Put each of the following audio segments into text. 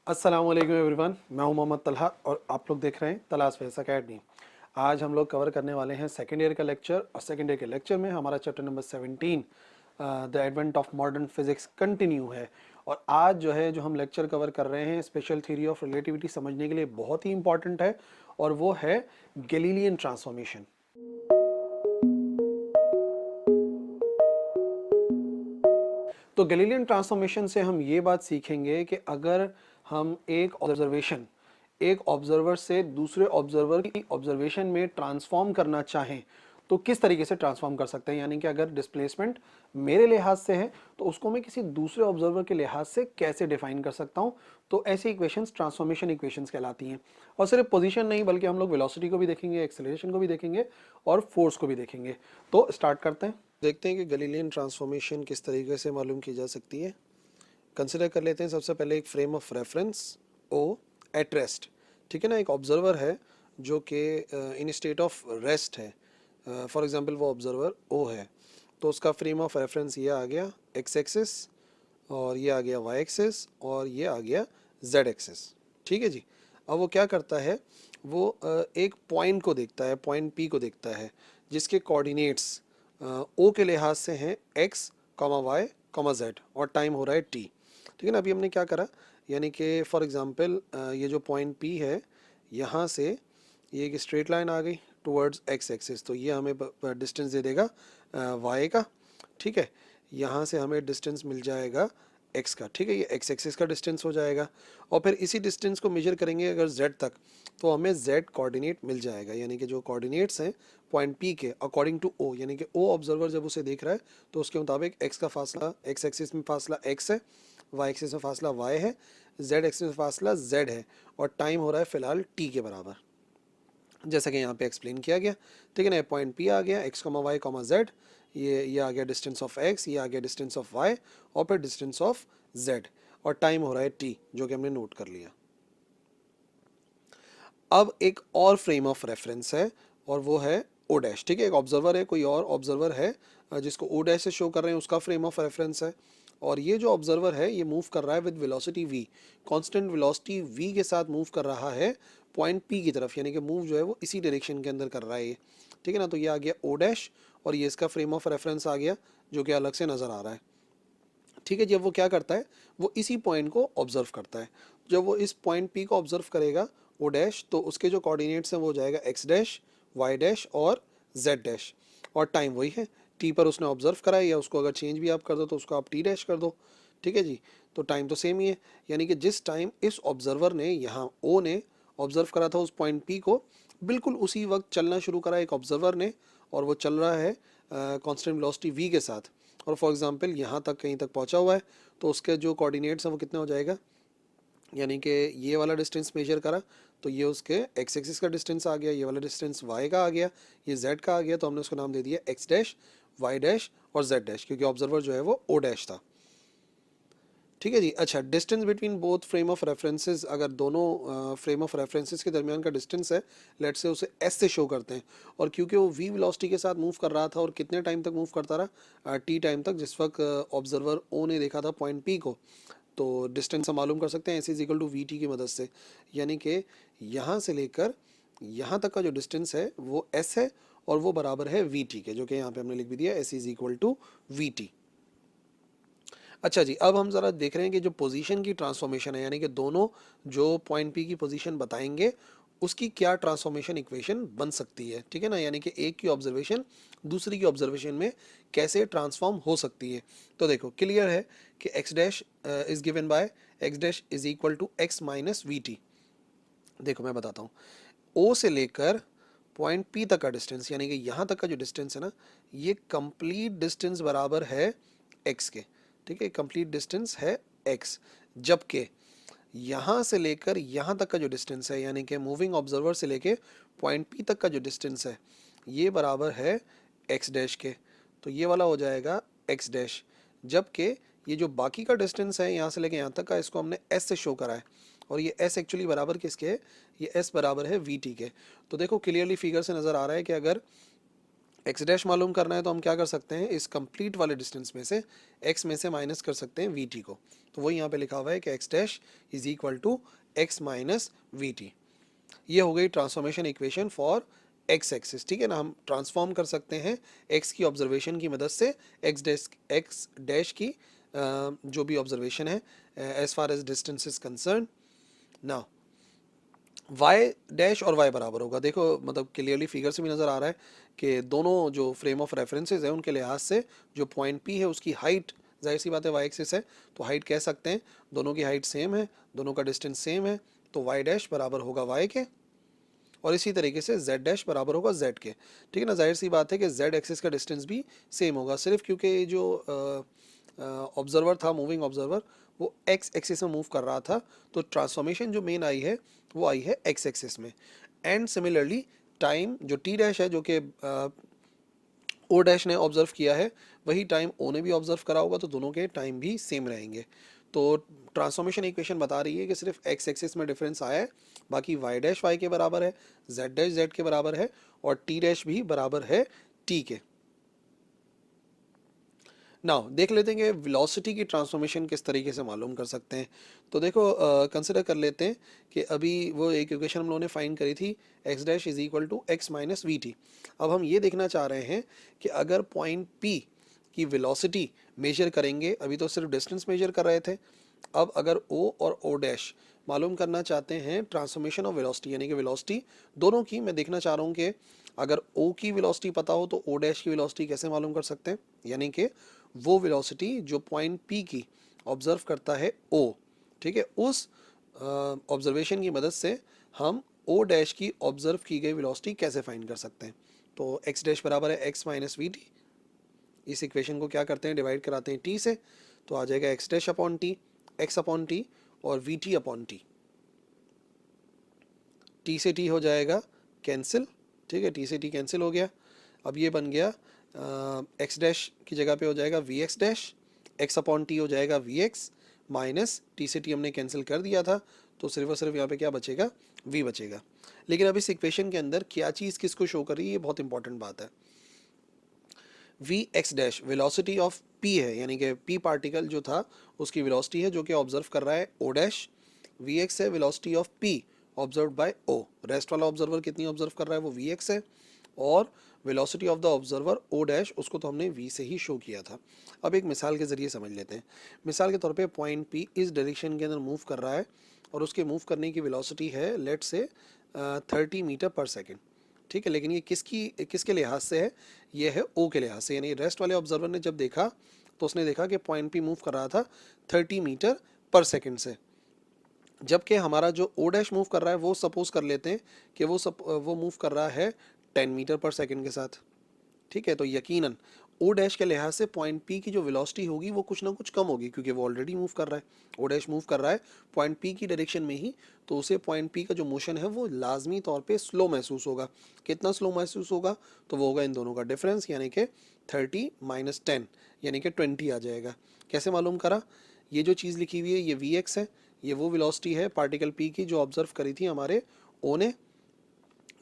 अस्सलाम वालेकुम एवरीवन, मैं हूं मोहम्मद तलहा और आप लोग देख रहे हैं तलाश फेस अकेडमी। आज हम लोग कवर करने वाले हैं सेकेंड ईयर का लेक्चर और सेकेंड ईयर के लेक्चर में हमारा chapter number 17 the advent of modern physics continue है। और आज जो हम लेक्चर कवर कर रहे हैं स्पेशल थ्योरी ऑफ रिलेटिविटी समझने के लिए बहुत ही इंपॉर्टेंट है और वो है गैलीलियन ट्रांसफॉर्मेशन। तो गैलीलियन ट्रांसफॉर्मेशन से हम ये बात सीखेंगे कि अगर हम एक ऑब्जर्वर से दूसरे ऑब्जर्वर की ऑब्जर्वेशन में ट्रांसफॉर्म करना चाहें तो किस तरीके से ट्रांसफॉर्म कर सकते हैं। यानी कि अगर डिस्प्लेसमेंट मेरे लिहाज से है तो उसको मैं किसी दूसरे ऑब्जर्वर के लिहाज से कैसे डिफाइन कर सकता हूं। तो ऐसी इक्वेशंस ट्रांसफॉर्मेशन इक्वेशंस कहलाती हैं। और सिर्फ पोजीशन नहीं बल्कि हम लोग वेलोसिटी को भी देखेंगे, एक्सेलरेशन को भी देखेंगे और फोर्स को भी देखेंगे। तो स्टार्ट करते हैं, देखते हैं कि गैलीलियन ट्रांसफॉर्मेशन किस तरीके से मालूम की जा सकती है। कंसिडर कर लेते हैं सबसे पहले एक frame of reference O at rest. ठीक है ना, एक ऑब्जर्वर है जो कि इन स्टेट ऑफ रेस्ट है। फॉर एग्जांपल वो ऑब्जर्वर ओ है, तो उसका फ्रेम ऑफ रेफरेंस ये आ गया एक्स एक्सिस और ये आ गया वाई एक्सिस और ये आ गया जेड एक्सिस। ठीक है जी। अब वो क्या करता है, वो एक पॉइंट को देखता है, पॉइंट पी को देखता है जिसके कोऑर्डिनेट्स ओ के लिहाज से हैं x comma y comma z और टाइम हो रहा है टी। ठीक है ना। अभी हमने क्या करा, यानी कि फॉर एग्जांपल ये जो पॉइंट पी है यहाँ से ये एक स्ट्रेट लाइन आ गई टुवर्ड्स एक्स एक्सिस, तो ये हमें डिस्टेंस दे देगा वाई का। ठीक है, यहाँ से हमें डिस्टेंस मिल जाएगा एक्स का। ठीक है, ये एक्स एक्सिस का डिस्टेंस हो जाएगा और फिर इसी डिस्टेंस को मेजर करेंगे अगर जेड तक तो हमें जेड कोऑर्डिनेट मिल जाएगा। यानी कि जो कोऑर्डिनेट्स हैं पॉइंट पी के अकॉर्डिंग टू ओ, यानी कि ओ ऑब्जर्वर जब उसे देख रहा है तो उसके मुताबिक एक्स का फासला, एक्स एक्सिस में फासला एक्स है, वाई एक्सिस में फासला वाई है, जेड एक्सिस में फासला जेड है और टाइम हो रहा है फिलहाल टी के बराबर, जैसा कि यहाँ पे एक्सप्लेन किया गया। ठीक है ना, पॉइंट पी आ गया x comma y comma z, ये आ गया डिस्टेंस ऑफ एक्स, ये आ गया डिस्टेंस ऑफ वाई और फिर डिस्टेंस ऑफ जेड और टाइम हो रहा है टी, जो कि हमने नोट कर लिया। अब एक और फ्रेम ऑफ रेफरेंस है और वो है ओ डैश। ठीक है, एक ऑब्जर्वर है, कोई और ऑब्जर्वर है जिसको ओ डैश से शो कर रहे हैं, उसका फ्रेम ऑफ रेफरेंस है। और ये जो ऑब्जर्वर है ये मूव कर रहा है with velocity v, constant velocity v के साथ मूव कर रहा है पॉइंट p की तरफ, यानी कि मूव जो है वो इसी डायरेक्शन के अंदर कर रहा है ये। ठीक है ना, तो ये आ गया ओ डैश और ये इसका फ्रेम ऑफ रेफरेंस आ गया जो कि अलग से नज़र आ रहा है। ठीक है, जब वो क्या करता है, वो इसी पॉइंट को ऑब्जर्व करता है। जब वो इस पॉइंट पी को ऑब्जर्व करेगा ओ डैश, तो उसके जो कोऑर्डिनेट्स हैं वो हो जाएगा एक्स डैश, वाई डैश और जेड डैश और टाइम वही है टी पर उसने ऑब्जर्व करा है, या उसको अगर चेंज भी आप कर दो तो उसको आप टी डैश कर दो। ठीक है जी, तो टाइम तो सेम ही है। यानी कि जिस टाइम इस ऑब्जर्वर ने, यहाँ ओ ने ऑब्जर्व करा था उस पॉइंट पी को, बिल्कुल उसी वक्त चलना शुरू करा एक ऑब्जर्वर ने और वो चल रहा है कांस्टेंट वेलोसिटी v के साथ। और फॉर एग्जांपल यहाँ तक कहीं तक पहुँचा हुआ है तो उसके जो कोऑर्डिनेट्स हैं वो कितना हो जाएगा, यानी कि ये वाला डिस्टेंस मेजर करा तो ये उसके एक्स एक्सिस का डिस्टेंस आ गया, ये वाला डिस्टेंस वाई का आ गया, ये जेड का आ गया, तो हमने उसको नाम दे दिया एक्स डैश, वाई डैश और जेड डैश, क्योंकि ऑब्जर्वर जो है वो ओ डैश था। ठीक है जी। अच्छा, distance between both frame of references, अगर दोनों फ्रेम ऑफ रेफरेंसेस के दरमियान का डिस्टेंस है, लेट से उसे एस से शो करते हैं। और क्योंकि वो वी वेलोसिटी के साथ मूव कर रहा था और कितने टाइम तक मूव करता रहा, टी टाइम तक, जिस वक्त ऑब्जर्वर ओ ने देखा था पॉइंट पी को, तो डिस्टेंस हम मालूम कर सकते हैं S is equal to v t की मदद से। यानी कि यहाँ से लेकर यहाँ तक का जो डिस्टेंस है वो एस है और वो बराबर है वी टी के, जो कि यहाँ पे हमने लिख भी दिया S is equal to v t. अच्छा जी, अब हम ज़रा देख रहे हैं कि जो पोजीशन की ट्रांसफॉर्मेशन है, यानी कि दोनों जो पॉइंट पी की पोजीशन बताएंगे उसकी क्या ट्रांसफॉर्मेशन इक्वेशन बन सकती है। ठीक है ना, यानी कि एक की ऑब्जर्वेशन दूसरी की ऑब्जर्वेशन में कैसे ट्रांसफॉर्म हो सकती है। तो देखो क्लियर है कि x dash is given by x dash is equal to x minus v t. देखो मैं बताता हूँ, ओ से लेकर पॉइंट पी तक का डिस्टेंस, यानी कि यहाँ तक का जो डिस्टेंस है ना, ये कंप्लीट डिस्टेंस बराबर है एक्स के। ठीक है, कंप्लीट डिस्टेंस है एक्स, जबकि यहाँ से लेकर यहाँ तक का जो डिस्टेंस है, यानी कि मूविंग ऑब्जर्वर से लेके पॉइंट पी तक का जो डिस्टेंस है, ये बराबर है एक्स डैश के। तो ये वाला हो जाएगा एक्स डैश, जबकि ये जो बाकी का डिस्टेंस है यहाँ से लेके यहाँ तक का, इसको हमने एस से शो करा है और ये एस एक्चुअली बराबर किसके है, ये एस बराबर है वी टी के। तो देखो क्लियरली फिगर से नज़र आ रहा है कि अगर एक्स डैश मालूम करना है तो हम क्या कर सकते हैं, इस कंप्लीट वाले डिस्टेंस में से एक्स में से माइनस कर सकते हैं वी टी को। तो वही यहाँ पे लिखा हुआ है कि x dash is equal to x minus v t. ये हो गई transformation equation for x axis, ठीक है ना। हम ट्रांसफॉर्म कर सकते हैं एक्स की ऑब्जर्वेशन की मदद से एक्स डैश की जो भी ऑब्जर्वेशन है as far as distance is concern. Now y dash और वाई बराबर होगा, देखो मतलब क्लियरली फिगर से भी नज़र आ रहा है कि दोनों जो फ्रेम ऑफ रेफरेंसेस है उनके लिहाज से जो पॉइंट पी है उसकी हाइट, जाहिर सी बात है वाई एक्सिस है तो हाइट कह सकते हैं, दोनों की हाइट सेम है, दोनों का डिस्टेंस सेम है, तो वाई डैश बराबर होगा वाई के, और इसी तरीके से z डैश बराबर होगा z के, ठीक है ना। जाहिर सी बात है कि z एक्सिस का डिस्टेंस भी सेम होगा, सिर्फ क्योंकि ये जो ऑब्जर्वर था, मूविंग ऑब्जर्वर, वो x एक्सिस में मूव कर रहा था, तो ट्रांसफॉर्मेशन जो मेन आई है वो आई है x एक्सिस में। एंड सिमिलरली टाइम जो t डैश है, जो कि ओ डैश ने ऑब्जर्व किया है, वही टाइम ओ ने भी ऑब्जर्व करा होगा, तो दोनों के टाइम भी सेम रहेंगे। तो ट्रांसफॉर्मेशन इक्वेशन बता रही है कि सिर्फ एक्स एक्सिस में डिफरेंस आया है, बाकी वाई डैश वाई के बराबर है, जेड डैश जेड के बराबर है, और टी डैश भी बराबर है टी के। नाउ देख लेते हैं कि वेलोसिटी की ट्रांसफॉर्मेशन किस तरीके से मालूम कर सकते हैं। तो देखो कंसिडर कर लेते हैं कि अभी वो एक इक्वेशन हम लोगों ने फाइंड करी थी, x dash is equal to x minus v t. अब हम ये देखना चाह रहे हैं कि अगर पॉइंट पी की वेलोसिटी मेजर करेंगे, अभी तो सिर्फ डिस्टेंस मेजर कर रहे थे, अब अगर ओ और ओ डैश मालूम करना चाहते हैं ट्रांसफॉर्मेशन ऑफ वेलोसिटी, यानी कि वेलोसिटी दोनों की, मैं देखना चाह रहा हूँ कि अगर ओ की वेलोसिटी पता हो तो ओ डैश की वेलोसिटी कैसे मालूम कर सकते हैं, यानी कि वो वेलोसिटी जो पॉइंट पी की ऑब्जर्व करता है ओ, ठीक है, उस ऑब्जर्वेशन की मदद से हम ओ डैश की ऑब्जर्व की गई वेलोसिटी कैसे फाइंड कर सकते हैं। तो एक्स डैश बराबर है एक्स माइनस वी टी, इस इक्वेशन को क्या करते हैं, डिवाइड कराते हैं टी से, तो आ जाएगा x dash upon t, x upon t और v t upon t, t से टी हो जाएगा कैंसिल, ठीक है, टी से टी कैंसिल हो गया। अब ये बन गया एक्स डैश की जगह पे हो जाएगा v x dash, x upon t हो जाएगा वी एक्स, माइनस टी से टी हमने कैंसिल कर दिया था, तो सिर्फ और सिर्फ यहाँ पे क्या बचेगा, वी बचेगा। लेकिन अब इस इक्वेशन के अंदर क्या चीज़ किसको शो कर रही है, ये बहुत इंपॉर्टेंट बात है। V x dash velocity of P है, यानी कि पी पार्टिकल जो था उसकी वेलोसिटी है जो कि ऑब्जर्व कर रहा है ओ डैश, वी एक्स है velocity of P observe by O, rest वाला ऑब्जर्वर कितनी ऑब्जर्व कर रहा है वो वी एक्स है, और velocity of the observer O dash उसको तो हमने वी से ही शो किया था। अब एक मिसाल के ज़रिए समझ लेते हैं। मिसाल के तौर पे पॉइंट पी इस डायरेक्शन के अंदर मूव कर रहा है और उसके मूव करने की वेलोसिटी है लेट से 30 मीटर पर सेकेंड, ठीक है, लेकिन ये किसके लिहाज से है, ये है ओ के लिहाज से, यानी रेस्ट वाले ऑब्जर्वर ने जब देखा तो उसने देखा कि पॉइंट पी मूव कर रहा था 30 मीटर पर सेकेंड से, जबकि हमारा जो ओ डैश मूव कर रहा है वो सपोज कर लेते हैं कि वो मूव कर रहा है 10 मीटर पर सेकेंड के साथ, ठीक है। तो यकीनन ओ डैश के लिहाज से पॉइंट पी की जो वेलोसिटी होगी वो कुछ ना कुछ कम होगी, क्योंकि वो ऑलरेडी मूव कर रहा है, ओ डैश मूव कर रहा है पॉइंट पी की डायरेक्शन में ही, तो उसे पॉइंट पी का जो मोशन है वो लाजमी तौर पे स्लो महसूस होगा। कितना स्लो महसूस होगा, तो वो होगा इन दोनों का डिफरेंस, यानी कि 30 माइनस 10 यानी कि 20 आ जाएगा। कैसे मालूम करा, ये जो चीज़ लिखी हुई है ये वी एक्स है, ये वो वेलोसिटी है पार्टिकल पी की जो ऑब्जर्व करी थी हमारे ओ ने,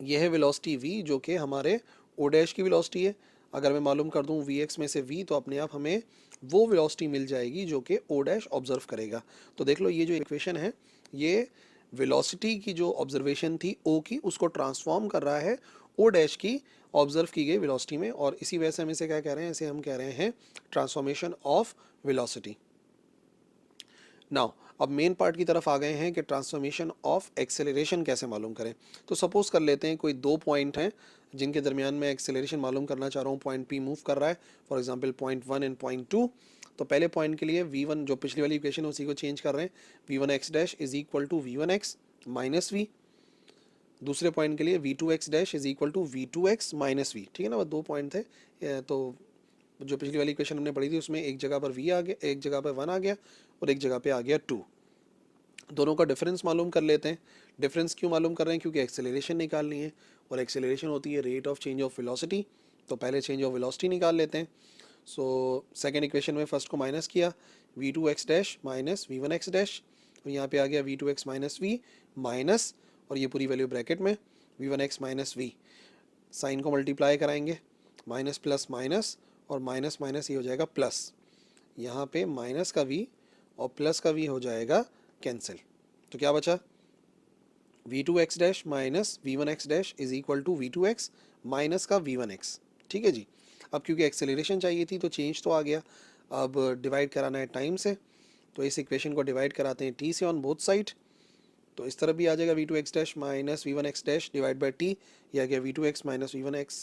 यह है वेलोसिटी v जो कि हमारे o डैश की वेलोसिटी है। अगर मैं मालूम कर दूं vx में से v, तो अपने आप हमें वो वेलोसिटी मिल जाएगी जो कि o डैश ऑब्जर्व करेगा। तो देख लो ये जो इक्वेशन है ये वेलोसिटी की जो ऑब्जर्वेशन थी o की उसको ट्रांसफॉर्म कर रहा है o डैश की ऑब्जर्व की गई वेलोसिटी में, और इसी वजह से हम इसे क्या कह रहे हैं, इसे हम कह रहे हैं ट्रांसफॉर्मेशन ऑफ वेलोसिटी। नाउ अब मेन पार्ट की तरफ आ गए हैं कि ट्रांसफॉर्मेशन ऑफ एक्सेलरेशन कैसे मालूम करें। तो सपोज कर लेते हैं कोई दो पॉइंट हैं जिनके दरमियान मैं एक्सेलरेशन मालूम करना चाह रहा हूँ, पॉइंट पी मूव कर रहा है, for example point 1 and point 2। तो पहले पॉइंट के लिए v1 जो पिछली वाली इक्वेशन है उसी को चेंज कर रहे हैं, v1 x dash is equal to v1 x minus v. दूसरे पॉइंट के लिए v2 x dash is equal to v2 x minus v, ठीक है ना, वो दो पॉइंट थे। तो जो पिछली वाली इक्वेशन हमने पढ़ी थी उसमें एक जगह पर v आ गया, एक जगह पर 1 आ गया और एक जगह पे आ गया 2। दोनों का डिफरेंस मालूम कर लेते हैं। डिफरेंस क्यों मालूम कर रहे हैं, क्योंकि एक्सेलरेशन निकालनी है, और एक्सेलरेशन होती है rate of change of velocity. तो पहले चेंज ऑफ वेलोसिटी निकाल लेते हैं। सो सेकेंड इक्वेशन में फर्स्ट को माइनस किया, v two x dash minus v one x dash, और यहाँ पे आ गया v two x minus v minus, और ये पूरी वैल्यू ब्रैकेट में v one x minus v, sign को मल्टीप्लाई कराएंगे, माइनस प्लस माइनस और माइनस माइनस ये हो जाएगा प्लस, यहाँ पे माइनस का v और प्लस का v हो जाएगा कैंसिल। तो क्या बचा, v2x dash minus v1x dash is equal to v2x minus का v1x। ठीक है जी। अब क्योंकि एक्सेलरेशन चाहिए थी तो चेंज तो आ गया, अब डिवाइड कराना है टाइम से, तो इस इक्वेशन को डिवाइड कराते हैं t से ऑन बोथ साइड, तो इस तरफ भी आ जाएगा v2x dash minus v1x dash divide by t, ये आ गया v2x minus v1x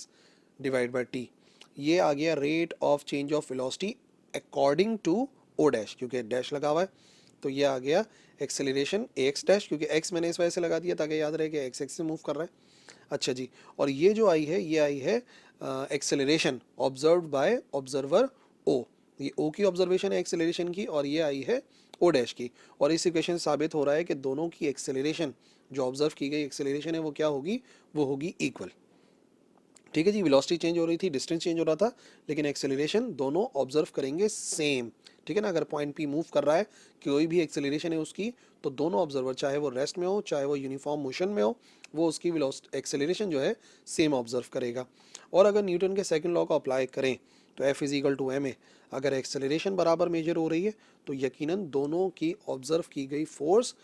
divide by t। ये आ गया rate of change of velocity according to O dash, क्योंकि डैश लगा हुआ है तो ये आ गया एक्सेलरेशन एक्स डैश, क्योंकि एक्स मैंने इस वजह से लगा दिया ताकि याद रहे कि एक्स एक्स से मूव कर रहा है। अच्छा जी, और ये जो आई है ये आई है एक्सेलरेशन ऑब्जर्व्ड बाय ऑब्जर्वर ओ, ये ओ की ऑब्जर्वेशन है एक्सेलरेशन की, और ये आई है ओ डैश की, और इस इक्वेशन से साबित हो रहा है कि दोनों की एक्सेलरेशन, जो ऑब्जर्व की गई एक्सेलरेशन है वो क्या होगी, वो होगी इक्वल। ठीक है जी, वेलोसिटी चेंज हो रही थी, डिस्टेंस चेंज हो रहा था, लेकिन एक्सेलरेशन दोनों ऑब्जर्व करेंगे सेम। ठीक है ना, अगर पॉइंट पी मूव कर रहा है, कोई भी एक्सेलरेशन है उसकी, तो दोनों ऑब्जर्वर चाहे वो रेस्ट में हो चाहे वो यूनिफॉर्म मोशन में हो, वो उसकी वेलोसिटी एक्सेलरेशन जो है सेम ऑब्जर्व करेगा। और अगर न्यूटन के सेकंड लॉ को अप्लाई करें तो F is equal to m a, अगर एक्सेलरेशन बराबर मेजर हो रही है तो यकीनन दोनों की ऑब्जर्व की गई फोर्स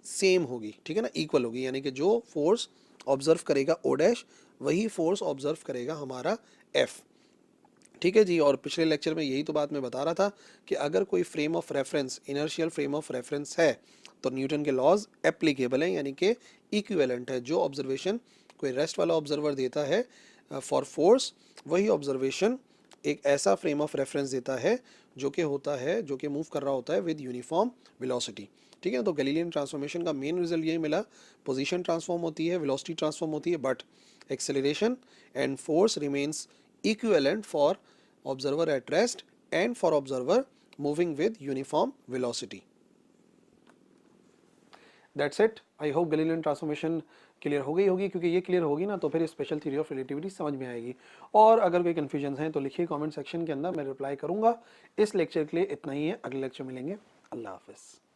सेम होगी। ठीक है ना, इक्वल होगी, यानी कि जो फोर्स ऑब्जर्व करेगा ओ डैश वही फोर्स ऑब्जर्व करेगा हमारा एफ। ठीक है जी, और पिछले लेक्चर में यही तो बात मैं बता रहा था कि अगर कोई frame of reference, inertial frame of reference है तो न्यूटन के लॉज एप्लीकेबल हैं, यानी कि इक्विवेलेंट है। जो ऑब्जर्वेशन कोई रेस्ट वाला ऑब्जर्वर देता है फॉर फोर्स, वही ऑब्जर्वेशन एक ऐसा फ्रेम ऑफ रेफरेंस देता है जो कि होता है, जो कि मूव कर रहा होता है विद यूनिफॉर्म वेलोसिटी। ठीक है, तो गैलीलियन ट्रांसफॉर्मेशन का मेन रिजल्ट यही मिला, पोजीशन ट्रांसफॉर्म होती है, वेलोसिटी ट्रांसफॉर्म होती है, but acceleration and force remains equivalent for observer at rest and for observer moving with uniform velocity. That's it. I hope Galilean transformation clear हो गई होगी, क्योंकि ये क्लियर होगी ना तो फिर स्पेशल थ्योरी ऑफ रिलेटिविटी समझ में आएगी। और अगर कोई कन्फ्यूजन है तो लिखिए कमेंट सेक्शन के अंदर, मैं रिप्लाई करूंगा। इस लेक्चर के लिए इतना ही है, अगले लेक्चर मिलेंगे। अल्लाह हाफिज़।